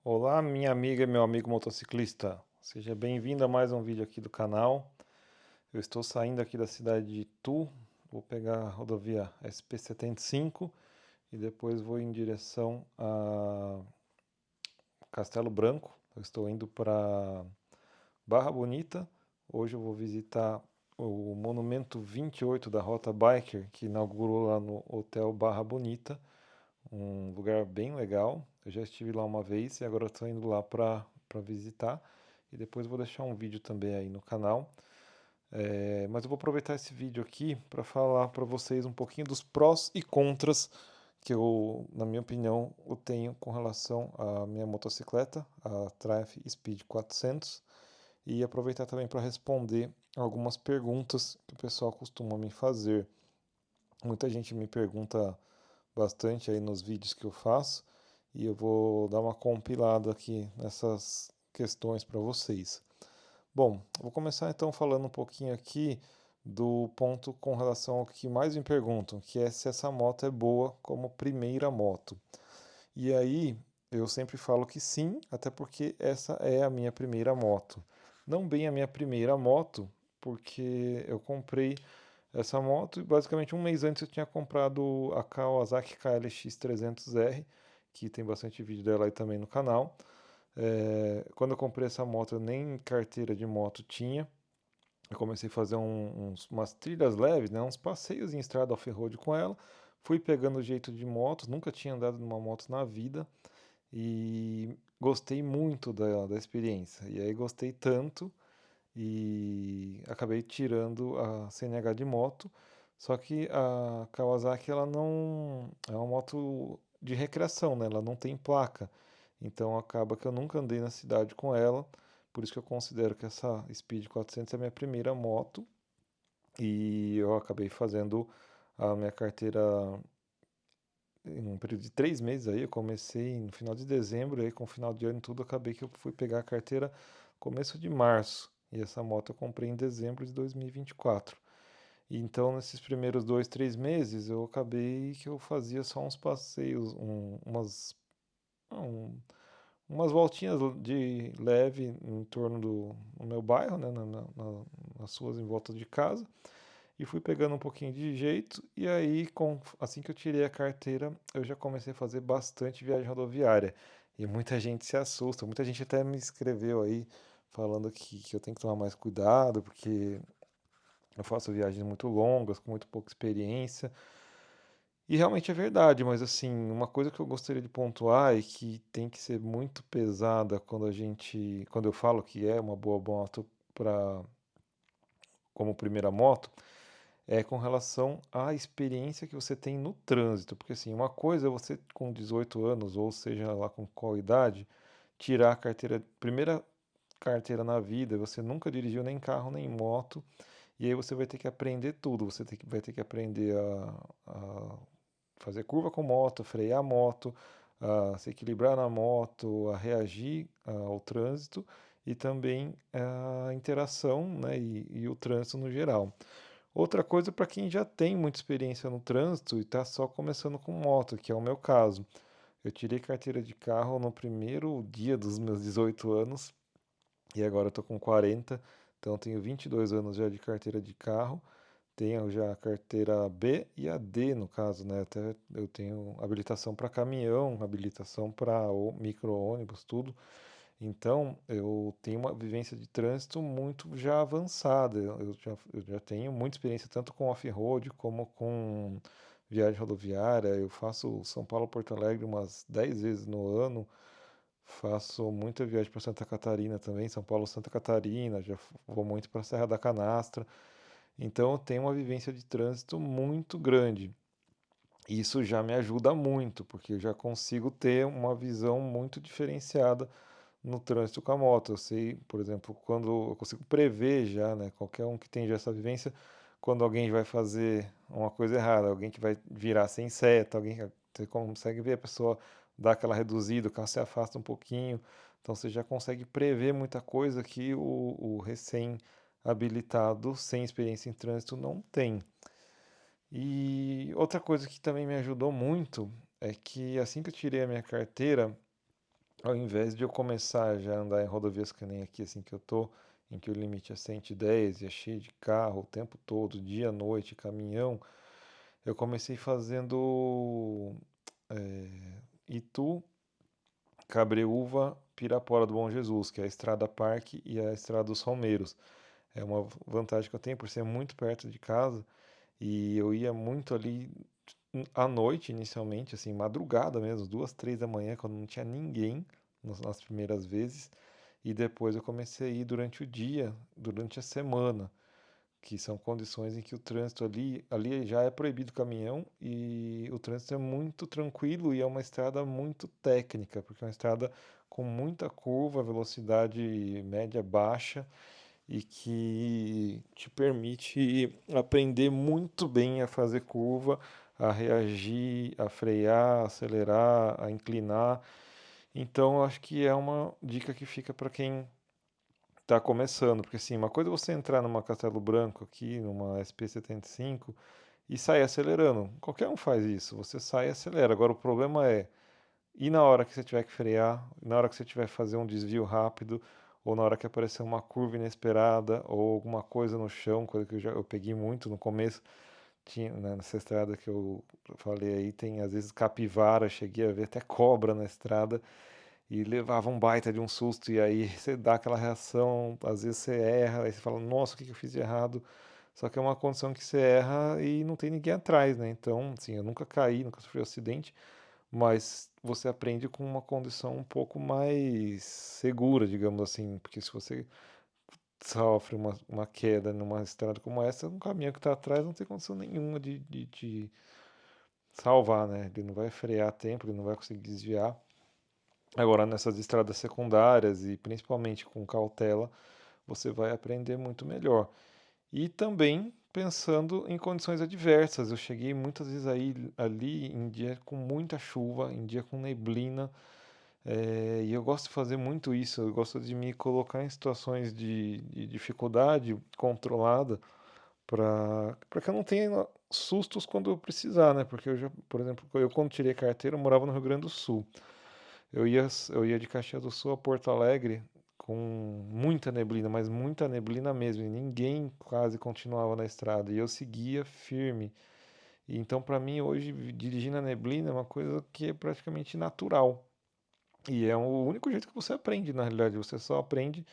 Olá, minha amiga e meu amigo motociclista. Seja bem-vindo a mais um vídeo aqui do canal. Eu estou saindo aqui da cidade de Itu, vou pegar a rodovia SP-75 e depois vou em direção a Castelo Branco. Eu estou indo para Barra Bonita. Hoje eu vou visitar o Monumento 28 da Rota Biker, que inaugurou lá no Hotel Barra Bonita, um lugar bem legal. Eu já estive lá uma vez e agora estou indo lá para visitar. E depois vou deixar um vídeo também aí no canal. Mas eu vou aproveitar esse vídeo aqui para falar para vocês um pouquinho dos prós e contras que eu, na minha opinião, eu tenho com relação à minha motocicleta, a Triumph Speed 400, e aproveitar também para responder algumas perguntas que o pessoal costuma me fazer. Muita gente me pergunta bastante aí nos vídeos que eu faço e eu vou dar uma compilada aqui nessas questões para vocês. Bom, vou começar então falando um pouquinho aqui do ponto com relação ao que mais me perguntam, que é se essa moto é boa como primeira moto. E aí eu sempre falo que sim, até porque essa é a minha primeira moto. Não bem a minha primeira moto, porque eu comprei essa moto e basicamente um mês antes eu tinha comprado a Kawasaki KLX 300R, que tem bastante vídeo dela aí também no canal. Quando eu comprei essa moto, eu nem carteira de moto tinha. Eu comecei a fazer umas trilhas leves, né, uns passeios em estrada off-road com ela. Fui pegando o jeito de motos, nunca tinha andado numa moto na vida e gostei muito da experiência. E aí gostei tanto e acabei tirando a CNH de moto. Só que a Kawasaki ela não é uma moto de recreação, né? Ela não tem placa. Então acaba que eu nunca andei na cidade com ela. Por isso que eu considero que essa Speed 400 é a minha primeira moto. E eu acabei fazendo a minha carteira em um período de 3 meses aí. Eu comecei no final de dezembro, aí com o final de ano e tudo, acabei que eu fui pegar a carteira começo de março. E essa moto eu comprei em dezembro de 2024. E então, nesses primeiros 2, 3 meses, eu acabei que eu fazia só uns passeios, um- umas voltinhas de leve em torno do meu bairro, né, nas ruas em volta de casa. E fui pegando um pouquinho de jeito, e aí, assim que eu tirei a carteira, eu já comecei a fazer bastante viagem rodoviária. E muita gente se assusta, muita gente até me escreveu aí falando que eu tenho que tomar mais cuidado, porque eu faço viagens muito longas, com muito pouca experiência. E realmente é verdade, mas assim, uma coisa que eu gostaria de pontuar e que tem que ser muito pesada quando eu falo que é uma boa moto para como primeira moto, é com relação à experiência que você tem no trânsito. Porque assim, uma coisa é você com 18 anos, ou seja lá com qual idade, tirar a carteira, primeira carteira na vida, você nunca dirigiu nem carro nem moto, e aí você vai ter que aprender tudo. Vai ter que aprender a fazer curva com moto, frear a moto, a se equilibrar na moto, a reagir ao trânsito e também a interação, né, e o trânsito no geral. Outra coisa para quem já tem muita experiência no trânsito e está só começando com moto, que é o meu caso. Eu tirei carteira de carro no primeiro dia dos meus 18 anos e agora eu tô com 40, então eu tenho 22 anos já de carteira de carro. Tenho já a carteira B e a D, no caso, né? Até eu tenho habilitação para caminhão, habilitação para micro-ônibus, tudo. Então, eu tenho uma vivência de trânsito muito já avançada. Eu já tenho muita experiência tanto com off-road como com viagem rodoviária. Eu faço São Paulo-Porto Alegre umas 10 vezes no ano. Faço muita viagem para Santa Catarina também, São Paulo-Santa Catarina. Já vou muito para a Serra da Canastra. Então, eu tenho uma vivência de trânsito muito grande. Isso já me ajuda muito, porque eu já consigo ter uma visão muito diferenciada no trânsito com a moto. Eu sei, por exemplo, quando eu consigo prever já, né, qualquer um que tem já essa vivência, quando alguém vai fazer uma coisa errada, alguém que vai virar sem seta, alguém que você consegue ver a pessoa dar aquela reduzida, o carro se afasta um pouquinho, então você já consegue prever muita coisa que o recém-habilitado, sem experiência em trânsito, não tem. E outra coisa que também me ajudou muito é que assim que eu tirei a minha carteira, ao invés de eu começar já a andar em rodovias que nem aqui, assim, que eu tô, em que o limite é 110 e é cheio de carro o tempo todo, dia, noite, caminhão, eu comecei fazendo Itu, Cabreúva, Pirapora do Bom Jesus, que é a Estrada Parque e a Estrada dos Romeiros. É uma vantagem que eu tenho por ser muito perto de casa e eu ia muito ali à noite, inicialmente, assim, madrugada mesmo, 2, 3 da manhã, quando não tinha ninguém nas primeiras vezes. E depois eu comecei a ir durante o dia, durante a semana, que são condições em que o trânsito ali já é proibido caminhão e o trânsito é muito tranquilo e é uma estrada muito técnica, porque é uma estrada com muita curva, velocidade média baixa e que te permite aprender muito bem a fazer curva, a reagir, a frear, a acelerar, a inclinar. Então, eu acho que é uma dica que fica para quem está começando, porque assim, uma coisa é você entrar numa Castelo Branco aqui, numa SP 75 e sair acelerando. Qualquer um faz isso, você sai e acelera. Agora o problema é ir na hora que você tiver que frear, na hora que você tiver que fazer um desvio rápido, ou na hora que aparecer uma curva inesperada, ou alguma coisa no chão, coisa que eu peguei muito no começo. Tinha, né, nessa estrada que eu falei aí, tem às vezes capivara, cheguei a ver até cobra na estrada e levava um baita de um susto, e aí você dá aquela reação, às vezes você erra, aí você fala, nossa, o que que eu fiz de errado? Só que é uma condição que você erra e não tem ninguém atrás, né? Então, assim, eu nunca caí, nunca sofri acidente, mas você aprende com uma condição um pouco mais segura, digamos assim, porque se você sofre uma queda numa estrada como essa, um caminhão que está atrás não tem condição nenhuma de te salvar, né? Ele não vai frear a tempo, ele não vai conseguir desviar. Agora, nessas estradas secundárias e principalmente com cautela, você vai aprender muito melhor. E também pensando em condições adversas. Eu cheguei muitas vezes ali em dia com muita chuva, em dia com neblina, e eu gosto de fazer muito isso. Eu gosto de me colocar em situações de dificuldade controlada para que eu não tenha sustos quando eu precisar, né? Porque eu já, por exemplo, eu quando tirei carteira, eu morava no Rio Grande do Sul. Eu ia de Caxias do Sul a Porto Alegre com muita neblina, mas muita neblina mesmo, e ninguém quase continuava na estrada, e eu seguia firme. E então, para mim, hoje, dirigir na neblina é uma coisa que é praticamente natural. E é o único jeito que você aprende, na realidade, você só aprende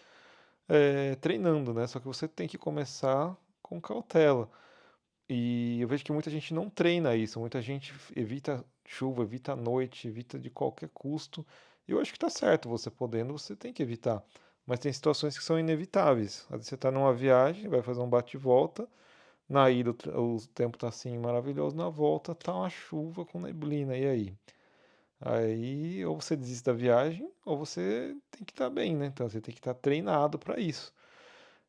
treinando, né? Só que você tem que começar com cautela. E eu vejo que muita gente não treina isso, muita gente evita chuva, evita a noite, evita de qualquer custo. E eu acho que tá certo, você podendo, você tem que evitar. Mas tem situações que são inevitáveis. Às vezes você está numa viagem, vai fazer um bate e volta, na ida o tempo tá assim maravilhoso, na volta tá uma chuva com neblina, e aí? Aí ou você desiste da viagem, ou você tem que estar bem, né? Então você tem que estar treinado para isso.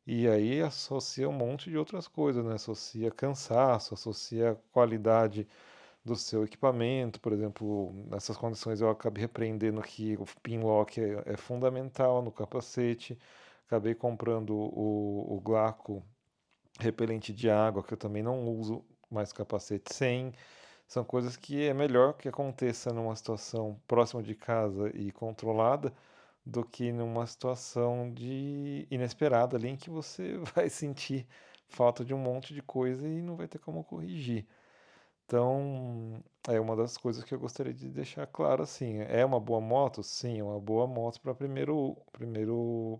E aí associa um monte de outras coisas, né? Associa cansaço, associa qualidade do seu equipamento. Por exemplo, nessas condições eu acabei repreendendo que o pinlock é fundamental no capacete. Acabei comprando o Glaco repelente de água, que eu também não uso mais capacete sem. São coisas que é melhor que aconteça numa situação próxima de casa e controlada do que numa situação de inesperada ali em que você vai sentir falta de um monte de coisa e não vai ter como corrigir. Então, é uma das coisas que eu gostaria de deixar claro assim. É uma boa moto? Sim, é uma boa moto para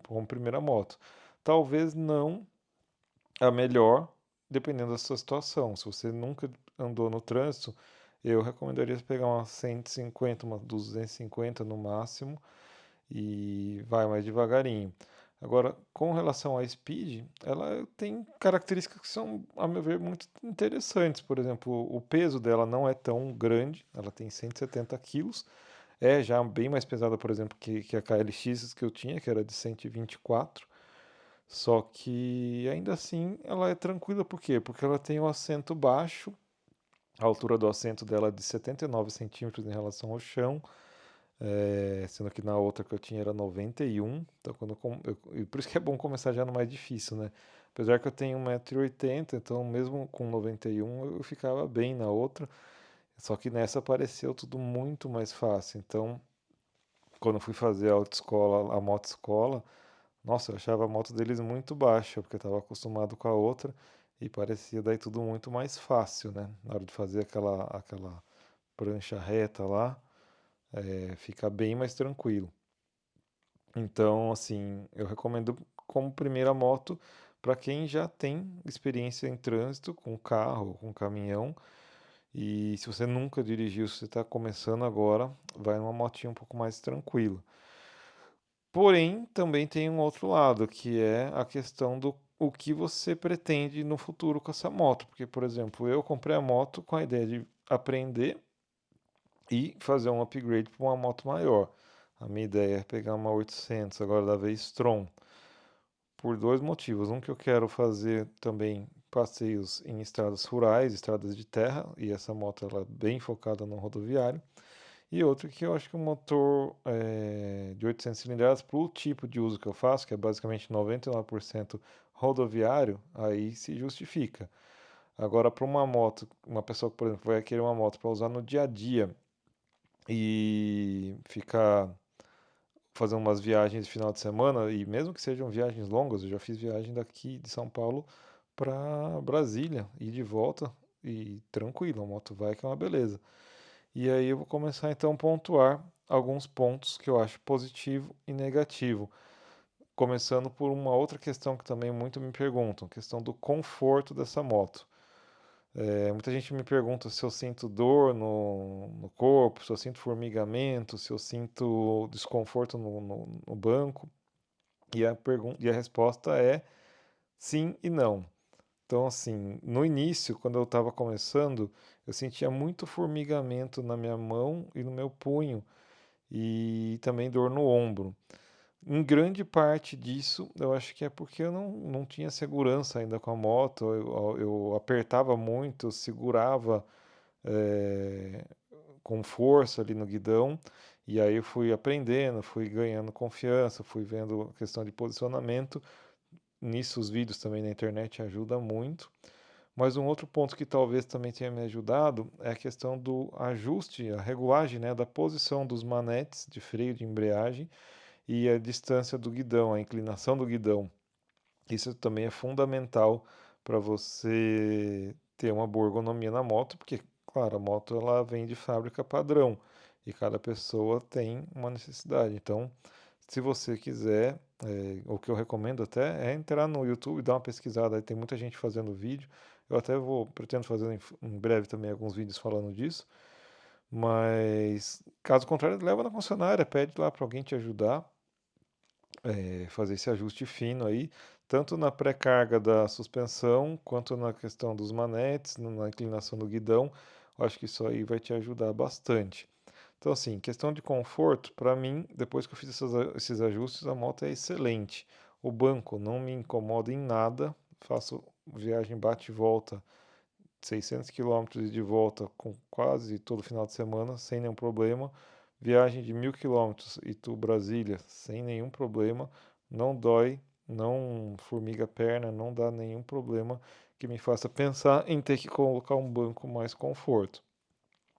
como primeira moto. Talvez não a melhor, dependendo da sua situação. Se você nunca andou no trânsito, eu recomendaria você pegar uma 150, uma 250 no máximo e vai mais devagarinho. Agora, com relação à Speed, ela tem características que são, a meu ver, muito interessantes. Por exemplo, o peso dela não é tão grande, ela tem 170 quilos, é já bem mais pesada, por exemplo, que a KLX que eu tinha, que era de 124. Só que ainda assim ela é tranquila, por quê? Porque ela tem o assento baixo, a altura do assento dela é de 79 centímetros em relação ao chão, sendo que na outra que eu tinha era 91. Então e por isso que é bom começar já no mais difícil, né? Apesar que eu tenho 1,80 m, então mesmo com 91 eu ficava bem na outra, só que nessa apareceu tudo muito mais fácil. Então quando eu fui fazer a autoescola, a motoescola, nossa, eu achava a moto deles muito baixa, porque eu estava acostumado com a outra e parecia daí tudo muito mais fácil, né? Na hora de fazer aquela prancha reta lá, fica bem mais tranquilo. Então, assim, eu recomendo como primeira moto para quem já tem experiência em trânsito com carro, com caminhão. E se você nunca dirigiu, se você está começando agora, vai numa motinha um pouco mais tranquila. Porém, também tem um outro lado, que é a questão do o que você pretende no futuro com essa moto. Porque, por exemplo, eu comprei a moto com a ideia de aprender e fazer um upgrade para uma moto maior. A minha ideia é pegar uma 800 agora da V-Strom, por dois motivos. Um, que eu quero fazer também passeios em estradas rurais, estradas de terra, e essa moto ela é bem focada no rodoviário. E outro, que eu acho que o motor de 800 cilindradas, para o tipo de uso que eu faço, que é basicamente 99% rodoviário, aí se justifica. Agora, para uma moto, uma pessoa que, por exemplo, vai querer uma moto para usar no dia a dia e ficar fazendo umas viagens de final de semana, e mesmo que sejam viagens longas, eu já fiz viagem daqui de São Paulo para Brasília e de volta, e tranquilo, a moto vai que é uma beleza. E aí eu vou começar então a pontuar alguns pontos que eu acho positivo e negativo. Começando por uma outra questão que também muito me perguntam, questão do conforto dessa moto. Muita gente me pergunta se eu sinto dor no corpo, se eu sinto formigamento, se eu sinto desconforto no banco. E a resposta é sim e não. Então, assim, no início, quando eu estava começando, eu sentia muito formigamento na minha mão e no meu punho, e também dor no ombro. Em grande parte disso, eu acho que é porque eu não tinha segurança ainda com a moto, eu apertava muito, eu segurava eh, com força ali no guidão, e aí eu fui aprendendo, fui ganhando confiança, fui vendo a questão de posicionamento. Nisso os vídeos também na internet ajudam muito. Mas um outro ponto que talvez também tenha me ajudado é a questão do ajuste, a regulagem, né, da posição dos manetes de freio de embreagem e a distância do guidão, a inclinação do guidão. Isso também é fundamental para você ter uma boa ergonomia na moto, porque, claro, a moto ela vem de fábrica padrão e cada pessoa tem uma necessidade. Então, se você quiser, o que eu recomendo até é entrar no YouTube e dar uma pesquisada. Aí tem muita gente fazendo vídeo. Eu até pretendo fazer em breve também alguns vídeos falando disso. Mas, caso contrário, leva na concessionária, pede lá para alguém te ajudar, fazer esse ajuste fino aí, tanto na pré-carga da suspensão, quanto na questão dos manetes, na inclinação do guidão. Eu acho que isso aí vai te ajudar bastante. Então, assim, questão de conforto, para mim, depois que eu fiz esses ajustes, a moto é excelente. O banco não me incomoda em nada, faço viagem bate e volta, 600 quilômetros de volta com quase todo final de semana, sem nenhum problema. Viagem de 1000 quilômetros Itu-Brasília, sem nenhum problema. Não dói, não formiga a perna, não dá nenhum problema que me faça pensar em ter que colocar um banco mais conforto.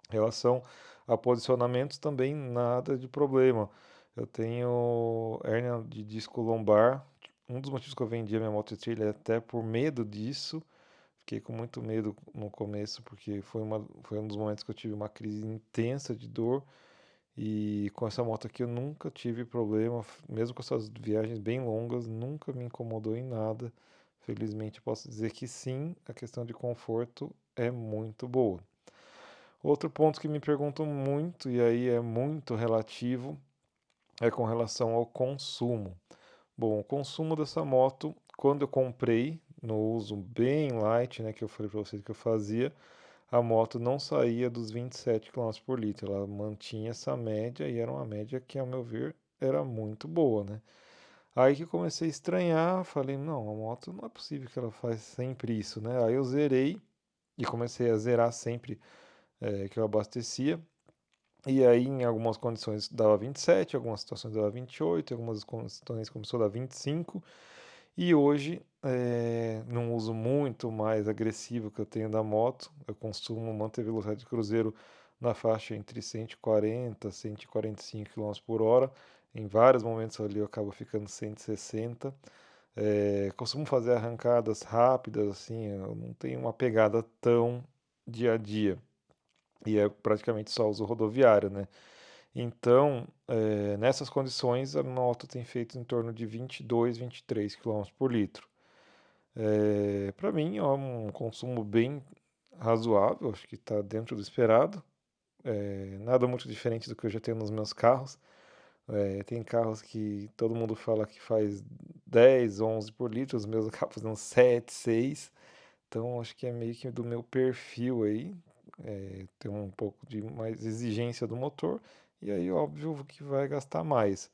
Em relação a posicionamentos, também nada de problema. Eu tenho hérnia de disco lombar. Um dos motivos que eu vendi a minha moto trilha é até por medo disso. Fiquei com muito medo no começo, porque foi um dos momentos que eu tive uma crise intensa de dor. E com essa moto aqui eu nunca tive problema, mesmo com essas viagens bem longas, nunca me incomodou em nada. Felizmente eu posso dizer que sim, a questão de conforto é muito boa. Outro ponto que me perguntam muito, e aí é muito relativo, é com relação ao consumo. Bom, o consumo dessa moto, quando eu comprei, no uso bem light, né, que eu falei para vocês que eu fazia, a moto não saía dos 27 km por litro. Ela mantinha essa média e era uma média que, ao meu ver, era muito boa, né? Aí que eu comecei a estranhar, falei, não, a moto não é possível que ela faz sempre isso, né? Aí eu zerei e comecei a zerar sempre que eu abastecia. E aí, em algumas condições dava 27, em algumas situações dava 28, em algumas situações começou a dar 25. E hoje, num uso muito mais agressivo que eu tenho da moto, eu costumo manter velocidade de cruzeiro na faixa entre 140 e 145 km por hora. Em vários momentos ali eu acabo ficando 160. Costumo fazer arrancadas rápidas, assim, eu não tenho uma pegada tão dia a dia. E é praticamente só uso rodoviário, né? Então, nessas condições, a moto tem feito em torno de 22, 23 km por litro. Para mim, é um consumo bem razoável, acho que está dentro do esperado. Nada muito diferente do que eu já tenho nos meus carros. Tem carros que todo mundo fala que faz 10, 11 por litro, os meus acabam fazendo 7, 6. Então, acho que é meio que do meu perfil aí. Tem um pouco de mais exigência do motor, e aí, óbvio, que vai gastar mais.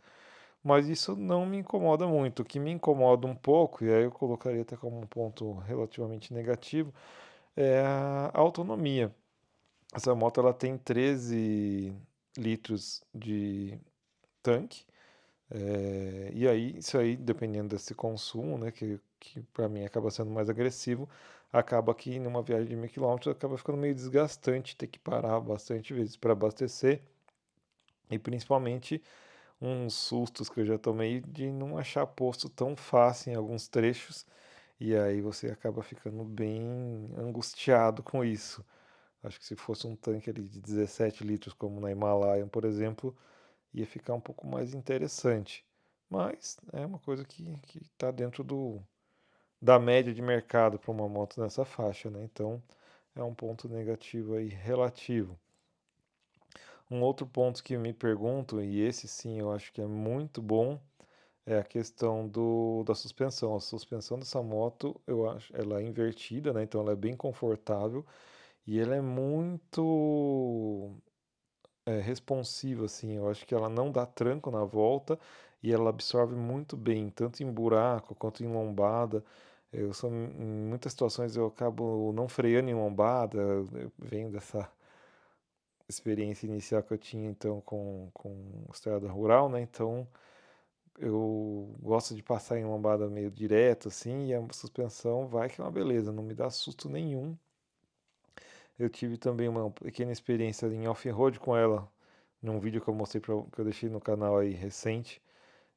Mas isso não me incomoda muito. O que me incomoda um pouco, e aí eu colocaria até como um ponto relativamente negativo, é a autonomia. Essa moto ela tem 13 litros de tanque, e aí, isso aí, dependendo desse consumo, né, que para mim acaba sendo mais agressivo, acaba que numa viagem de 1.000 km acaba ficando meio desgastante ter que parar bastante vezes para abastecer, e principalmente uns sustos que eu já tomei de não achar posto tão fácil em alguns trechos, e aí você acaba ficando bem angustiado com isso. Acho que se fosse um tanque ali de 17 litros, como na Himalaia, por exemplo, ia ficar um pouco mais interessante. Mas é uma coisa que está dentro da média de mercado para uma moto nessa faixa, né? Então é um ponto negativo aí relativo. Um outro ponto que me pergunto, e esse sim eu acho que é muito bom, é a questão da suspensão. A suspensão dessa moto, eu acho, ela é invertida, né? Então ela é bem confortável e ela é muito responsiva, assim. Eu acho que ela não dá tranco na volta e ela absorve muito bem, tanto em buraco quanto em lombada. Em muitas situações eu acabo não freando em lombada, eu venho dessa experiência inicial que eu tinha então com estrada rural, né? Então eu gosto de passar em lombada meio direto, assim, e a suspensão vai que é uma beleza, não me dá susto nenhum. Eu tive também uma pequena experiência em off-road com ela, num vídeo que eu mostrei que eu deixei no canal aí recente,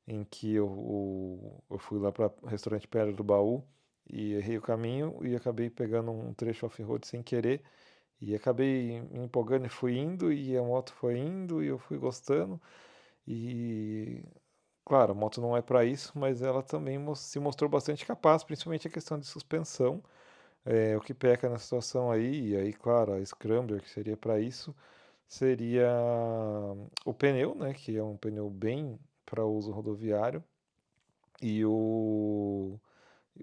em que eu fui lá para o restaurante Pedra do Baú e errei o caminho e acabei pegando um trecho off-road sem querer e acabei me empolgando e fui indo e a moto foi indo e eu fui gostando e claro, a moto não é para isso, mas ela também se mostrou bastante capaz, principalmente a questão de suspensão. O que peca na situação aí, e aí, claro, a Scrambler, que seria para isso, seria o pneu, né, que é um pneu bem para uso rodoviário, e o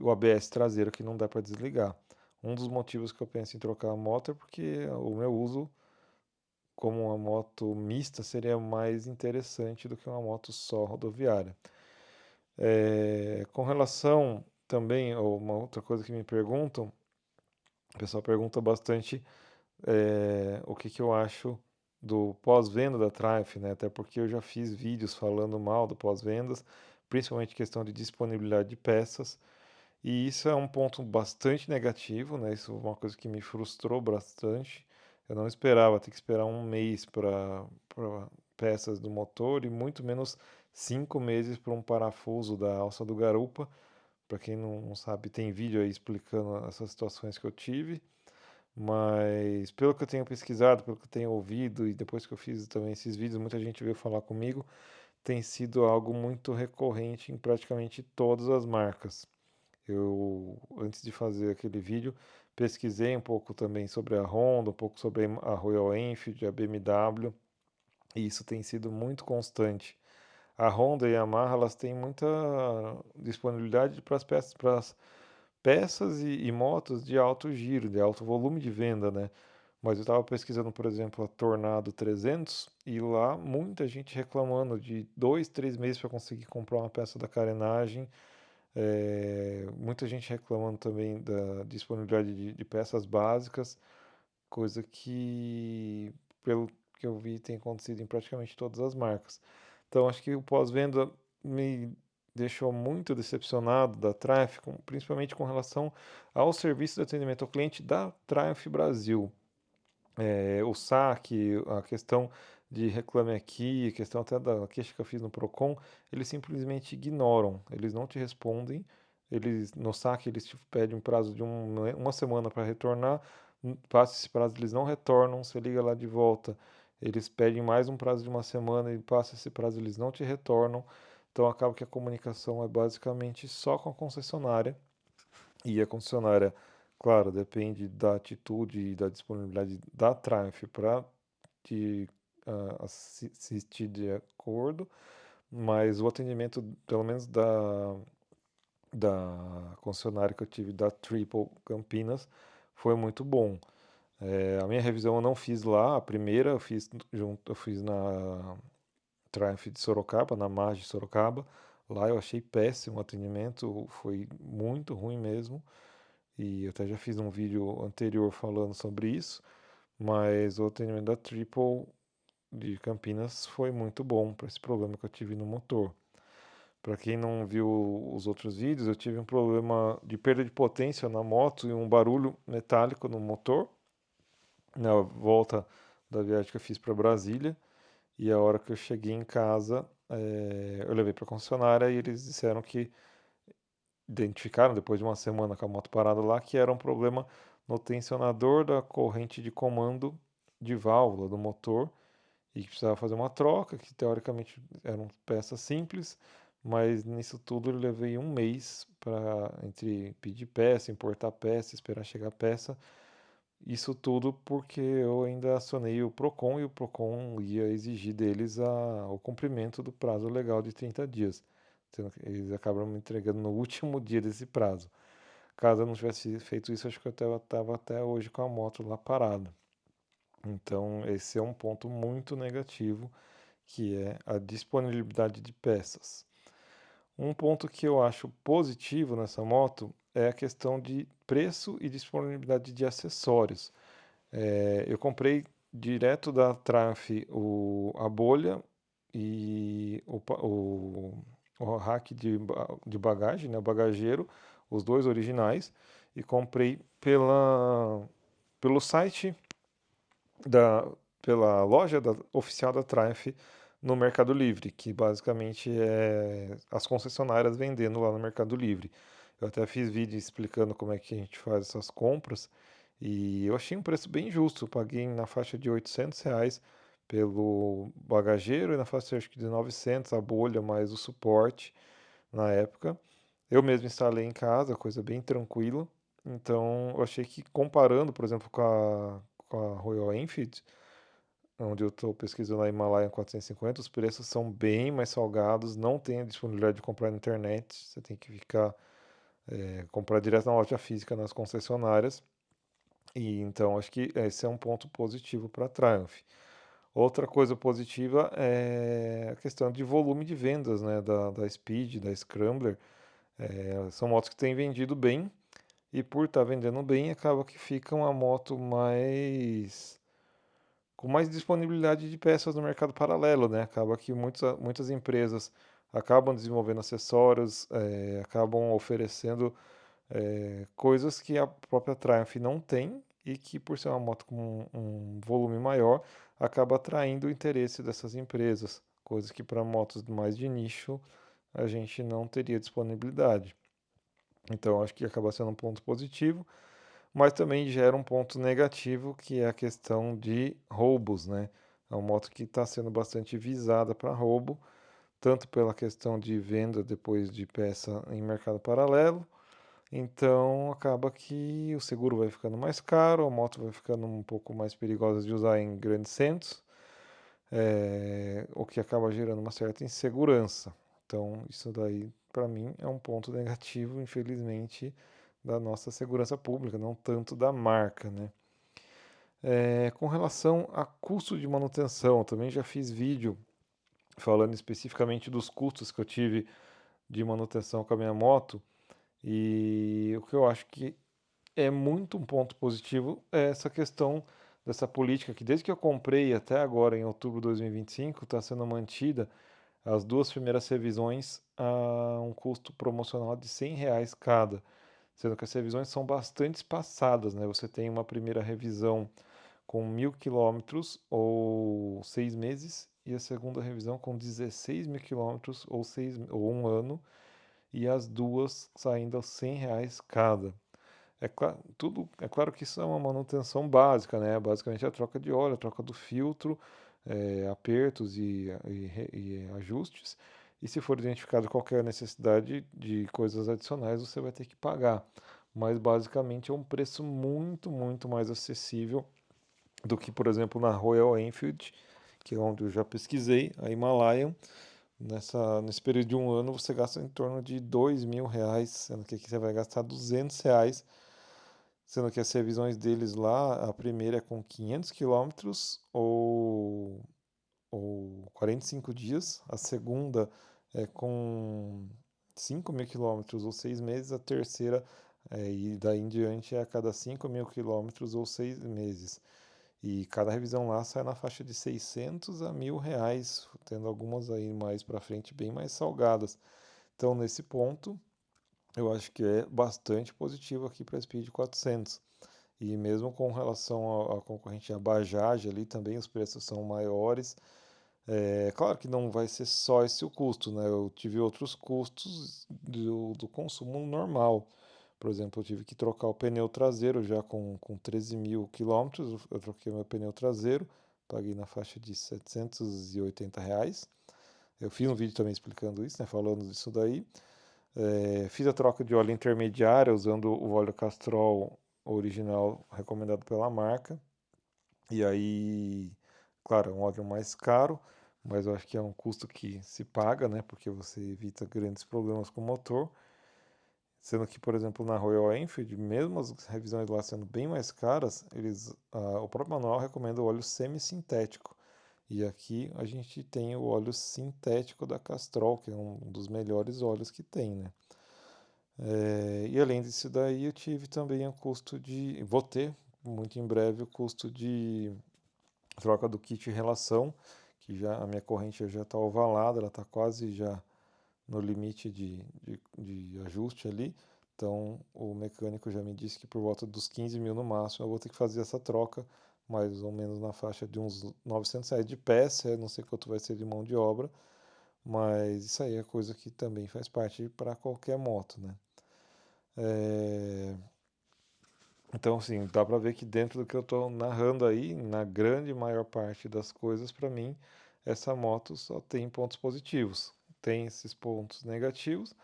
ABS traseiro que não dá para desligar. Um dos motivos que eu penso em trocar a moto é porque o meu uso como uma moto mista seria mais interessante do que uma moto só rodoviária. Com relação também a uma outra coisa que me perguntam, o pessoal pergunta bastante o que, que eu acho do pós-venda da Triumph, né? Até porque eu já fiz vídeos falando mal do pós-vendas, principalmente questão de disponibilidade de peças, e isso é um ponto bastante negativo, né? Isso é uma coisa que me frustrou bastante. Eu não esperava ter que esperar um mês para peças do motor e muito menos 5 meses para um parafuso da alça do garupa. Para quem não sabe, tem vídeo aí explicando essas situações que eu tive. Mas pelo que eu tenho pesquisado, pelo que eu tenho ouvido e depois que eu fiz também esses vídeos, muita gente veio falar comigo, tem sido algo muito recorrente em praticamente todas as marcas. Eu, antes de fazer aquele vídeo, pesquisei um pouco também sobre a Honda, um pouco sobre a Royal Enfield, a BMW, e isso tem sido muito constante. A Honda e a Yamaha, elas têm muita disponibilidade para as peças, peças e motos de alto giro, de alto volume de venda, né? Mas eu estava pesquisando, por exemplo, a Tornado 300 e lá muita gente reclamando de 2, 3 meses para conseguir comprar uma peça da carenagem. Muita gente reclamando também da disponibilidade de peças básicas, coisa que, pelo que eu vi, tem acontecido em praticamente todas as marcas. Então, acho que o pós-venda me deixou muito decepcionado da Triumph, principalmente com relação ao serviço de atendimento ao cliente da Triumph Brasil. o saque, a questão de Reclame Aqui, a questão até da queixa que eu fiz no Procon, eles simplesmente ignoram, eles não te respondem, eles no saque eles te pedem um prazo de uma semana para retornar, passa esse prazo eles não retornam, você liga lá de volta, eles pedem mais um prazo de uma semana e passa esse prazo eles não te retornam, então acaba que a comunicação é basicamente só com a concessionária, e a concessionária, claro, depende da atitude e da disponibilidade da Triumph para te assistir de acordo, mas o atendimento, pelo menos da concessionária que eu tive da Triple Campinas, foi muito bom. A minha revisão eu não fiz lá, a primeira eu fiz na Triumph de Sorocaba, na MAG de Sorocaba. Lá eu achei péssimo o atendimento, foi muito ruim mesmo. E eu até já fiz um vídeo anterior falando sobre isso, mas o atendimento da Triple de Campinas foi muito bom para esse problema que eu tive no motor. Para quem não viu os outros vídeos, eu tive um problema de perda de potência na moto e um barulho metálico no motor na volta da viagem que eu fiz para Brasília. E a hora que eu cheguei em casa, eu levei para a concessionária e eles disseram que identificaram, depois de uma semana com a moto parada lá, que era um problema no tensionador da corrente de comando de válvula do motor e que precisava fazer uma troca, que teoricamente eram peças simples, mas nisso tudo eu levei um mês para entre pedir peça, importar peça, esperar chegar a peça. Isso tudo porque eu ainda acionei o Procon e o Procon ia exigir deles o cumprimento do prazo legal de 30 dias. Sendo que eles acabam me entregando no último dia desse prazo. Caso eu não tivesse feito isso, acho que eu estava até hoje com a moto lá parada. Então, esse é um ponto muito negativo, que é a disponibilidade de peças. Um ponto que eu acho positivo nessa moto é a questão de preço e disponibilidade de acessórios. Eu comprei direto da Triumph a bolha e o rack de bagagem, né, o bagageiro, os dois originais, e comprei pelo site da, pela loja oficial da Triumph no Mercado Livre, que basicamente é as concessionárias vendendo lá no Mercado Livre. Eu até fiz vídeo explicando como é que a gente faz essas compras e eu achei um preço bem justo. Eu paguei na faixa de R$ 800 pelo bagageiro e na faixa acho que de 900 a bolha mais o suporte na época. Eu mesmo instalei em casa, coisa bem tranquila. Então eu achei que comparando, por exemplo, com a Royal Enfield, onde eu estou pesquisando a Himalayan 450, os preços são bem mais salgados, não tem a disponibilidade de comprar na internet, você tem que comprar direto na loja física, nas concessionárias, e então acho que esse é um ponto positivo para a Triumph. Outra coisa positiva é a questão de volume de vendas, né, da Speed, da Scrambler. São motos que têm vendido bem, e por estar vendendo bem, acaba que fica uma moto com mais disponibilidade de peças no mercado paralelo, né? Acaba que muitas empresas acabam desenvolvendo acessórios, acabam oferecendo coisas que a própria Triumph não tem e que, por ser uma moto com um volume maior, acaba atraindo o interesse dessas empresas, coisas que para motos mais de nicho a gente não teria disponibilidade. Então, acho que acaba sendo um ponto positivo, mas também gera um ponto negativo, que é a questão de roubos, né? É uma moto que está sendo bastante visada para roubo, tanto pela questão de venda depois de peça em mercado paralelo, então acaba que o seguro vai ficando mais caro, a moto vai ficando um pouco mais perigosa de usar em grandes centros, o que acaba gerando uma certa insegurança. Então, isso daí, para mim, é um ponto negativo, infelizmente, da nossa segurança pública, não tanto da marca, né? Com relação a custo de manutenção, também já fiz vídeo falando especificamente dos custos que eu tive de manutenção com a minha moto, e o que eu acho que é muito um ponto positivo é essa questão dessa política que desde que eu comprei até agora, em outubro de 2025, está sendo mantida as duas primeiras revisões a um custo promocional de R$ 100 cada, sendo que as revisões são bastante espaçadas, né? Você tem uma primeira revisão com 1.000 km ou 6 meses, e a segunda revisão com 16.000 km ou 1 ano, e as duas saindo aos R$ 100 cada. É claro que isso é uma manutenção básica, né? Basicamente a troca de óleo, a troca do filtro, apertos e ajustes. E se for identificado qualquer necessidade de coisas adicionais, você vai ter que pagar. Mas basicamente é um preço muito, muito mais acessível do que, por exemplo, na Royal Enfield, que é onde eu já pesquisei, a Himalayan. Nesse período de 1 ano você gasta em torno de R$ 2.000, sendo que aqui você vai gastar R$ 200, sendo que as revisões deles lá, a primeira é com 500 km ou 45 dias, a segunda é com 5.000 km ou 6 meses, a terceira e daí em diante é a cada 5.000 km ou 6 meses. E cada revisão lá sai na faixa de 600 a R$ 1.000, tendo algumas aí mais para frente bem mais salgadas. Então, nesse ponto, eu acho que é bastante positivo aqui para a Speed 400. E mesmo com relação ao concorrente a Bajaj ali também os preços são maiores. É claro que não vai ser só esse o custo, né? Eu tive outros custos do consumo normal. Por exemplo, eu tive que trocar o pneu traseiro já com 13.000 km. Eu troquei meu pneu traseiro, paguei na faixa de R$ 780. Eu fiz um vídeo também explicando isso, né? Falando disso daí. Fiz a troca de óleo intermediária usando o óleo Castrol original recomendado pela marca. E aí, claro, é um óleo mais caro, mas eu acho que é um custo que se paga, né? Porque você evita grandes problemas com o motor. Sendo que, por exemplo, na Royal Enfield, mesmo as revisões lá sendo bem mais caras, o próprio manual recomenda o óleo semissintético. E aqui a gente tem o óleo sintético da Castrol, que é um dos melhores óleos que tem, né? E além disso daí, eu tive também o custo de. Vou ter muito em breve o custo de troca do kit relação, que já a minha corrente já está ovalada, ela está quase já no limite de ajuste ali. Então o mecânico já me disse que por volta dos 15 mil no máximo eu vou ter que fazer essa troca, mais ou menos na faixa de uns R$ 900 de peça, não sei quanto vai ser de mão de obra, mas isso aí é coisa que também faz parte para qualquer moto, né? É, Então, assim, dá pra ver que dentro do que eu tô narrando aí, na grande maior parte das coisas, pra mim, essa moto só tem pontos positivos. Tem esses pontos negativos,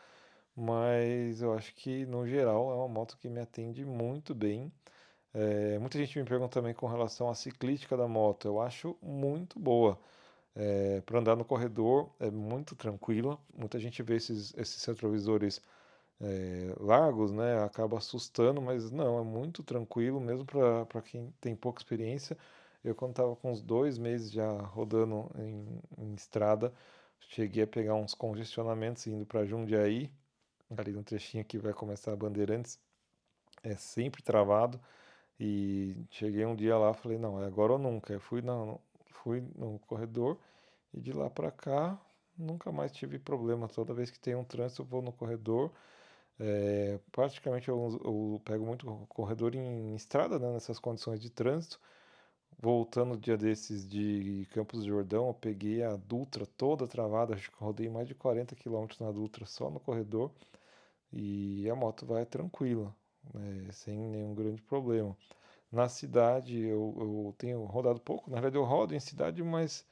mas eu acho que, no geral, é uma moto que me atende muito bem. Muita gente me pergunta também com relação à ciclística da moto. Eu acho muito boa. Para andar no corredor é muito tranquila. Muita gente vê esses retrovisores largos, né, acaba assustando, mas não, é muito tranquilo, mesmo para quem tem pouca experiência. Eu, quando estava com uns 2 meses já rodando em estrada, cheguei a pegar uns congestionamentos indo para Jundiaí, ali no trechinho que vai começar a Bandeirantes, é sempre travado. E cheguei um dia lá, falei, não, é agora ou nunca. Eu fui no corredor e de lá para cá nunca mais tive problema. Toda vez que tem um trânsito, eu vou no corredor. Praticamente eu pego muito corredor em estrada, né, nessas condições de trânsito. Voltando dia desses de Campos do Jordão, eu peguei a Dutra toda travada, acho que eu rodei mais de 40 km na Dutra só no corredor e a moto vai tranquila, sem nenhum grande problema. Na cidade eu tenho rodado pouco, na verdade eu rodo em cidade, mas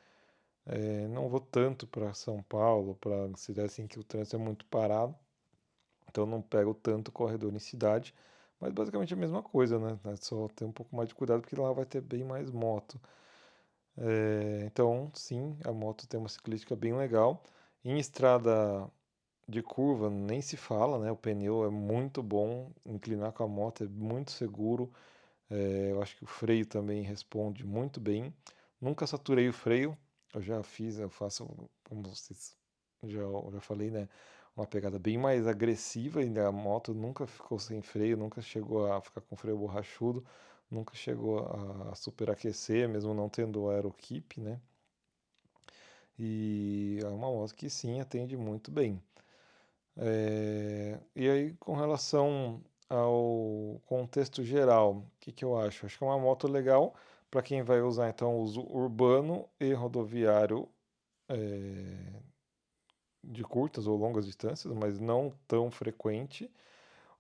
não vou tanto para São Paulo, para cidades assim que o trânsito é muito parado. Então não pego tanto corredor em cidade, mas basicamente a mesma coisa, né? É só ter um pouco mais de cuidado porque lá vai ter bem mais moto. Então, sim, a moto tem uma ciclística bem legal. Em estrada de curva nem se fala, né? O pneu é muito bom, inclinar com a moto é muito seguro. Eu acho que o freio também responde muito bem. Nunca saturei o freio, eu faço, como vocês já falei, né? Uma pegada bem mais agressiva e a moto nunca ficou sem freio, nunca chegou a ficar com freio borrachudo, nunca chegou a superaquecer, mesmo não tendo aerokeep, né? E é uma moto que sim atende muito bem. E aí, com relação ao contexto geral, o que que eu acho? Acho que é uma moto legal, Para quem vai usar então uso urbano e rodoviário é, de curtas ou longas distâncias, mas não tão frequente,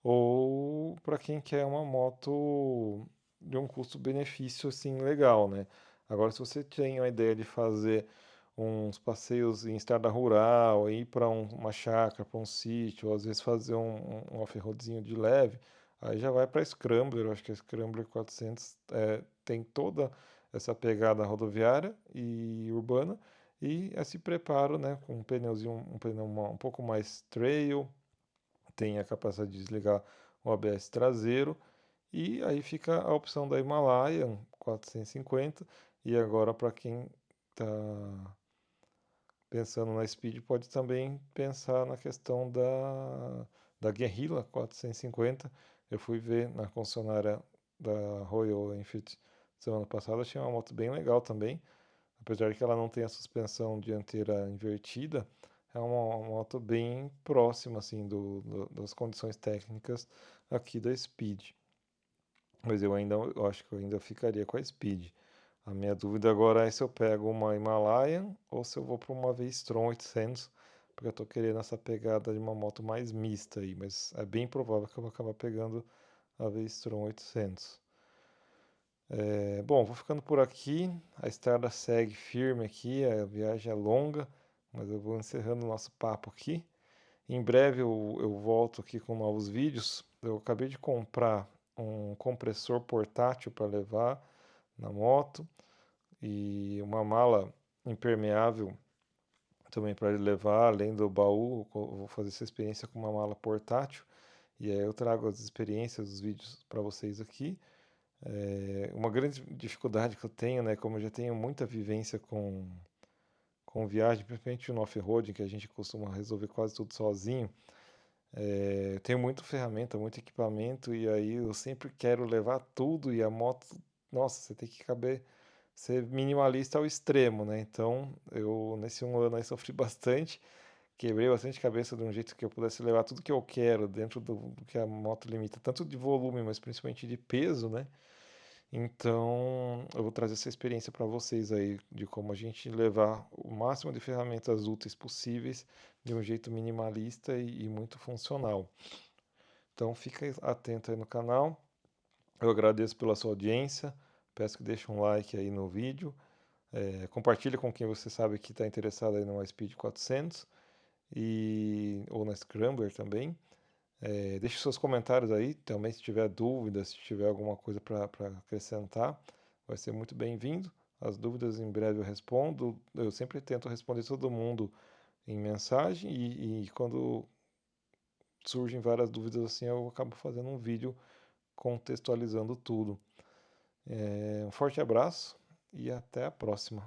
ou para quem quer uma moto de um custo-benefício assim legal, né? Agora, se você tem a ideia de fazer uns passeios em estrada rural, ir para uma chácara, para um sítio, ou às vezes fazer um off-roadzinho de leve, aí já vai para a Scrambler. Eu acho que a Scrambler 400 tem toda essa pegada rodoviária e urbana e esse preparo, né, com um pneuzinho, um pneu um pouco mais trail, tem a capacidade de desligar o ABS traseiro e aí fica a opção da Himalayan 450 e agora para quem está pensando na Speed pode também pensar na questão da Guerrilla 450. Eu fui ver na concessionária da Royal Enfield semana passada, achei uma moto bem legal também, apesar de que ela não tem a suspensão dianteira invertida, é uma moto bem próxima assim das condições técnicas aqui da Speed. Mas eu acho que eu ainda ficaria com a Speed. A minha dúvida agora é se eu pego uma Himalayan ou se eu vou para uma V-Strom 800, porque eu estou querendo essa pegada de uma moto mais mista aí, mas é bem provável que eu vou acabar pegando a V-Strom 800. Bom, vou ficando por aqui. A estrada segue firme aqui, a viagem é longa, mas eu vou encerrando o nosso papo aqui. Em breve eu volto aqui com novos vídeos. Eu acabei de comprar um compressor portátil para levar na moto e uma mala impermeável também para levar, além do baú. Eu vou fazer essa experiência com uma mala portátil e aí eu trago as experiências, os vídeos para vocês aqui. Uma grande dificuldade que eu tenho, né, como eu já tenho muita vivência com viagem, principalmente no off-road, que a gente costuma resolver quase tudo sozinho, eu tenho muita ferramenta, muito equipamento, e aí eu sempre quero levar tudo, e a moto, nossa, você tem que caber, ser minimalista ao extremo, né? Então, eu nesse um ano aí sofri bastante, quebrei bastante cabeça de um jeito que eu pudesse levar tudo que eu quero dentro do que a moto limita, tanto de volume, mas principalmente de peso, né? Então, eu vou trazer essa experiência para vocês aí de como a gente levar o máximo de ferramentas úteis possíveis de um jeito minimalista e muito funcional. Então, fica atento aí no canal. Eu agradeço pela sua audiência. Peço que deixe um like aí no vídeo. Compartilhe com quem você sabe que está interessado aí no Speed 400 ou na Scrambler também. Deixe seus comentários aí também, se tiver dúvidas, se tiver alguma coisa para acrescentar, vai ser muito bem-vindo. As dúvidas em breve eu respondo. Eu sempre tento responder todo mundo em mensagem e quando surgem várias dúvidas assim, eu acabo fazendo um vídeo contextualizando tudo. Um forte abraço e até a próxima.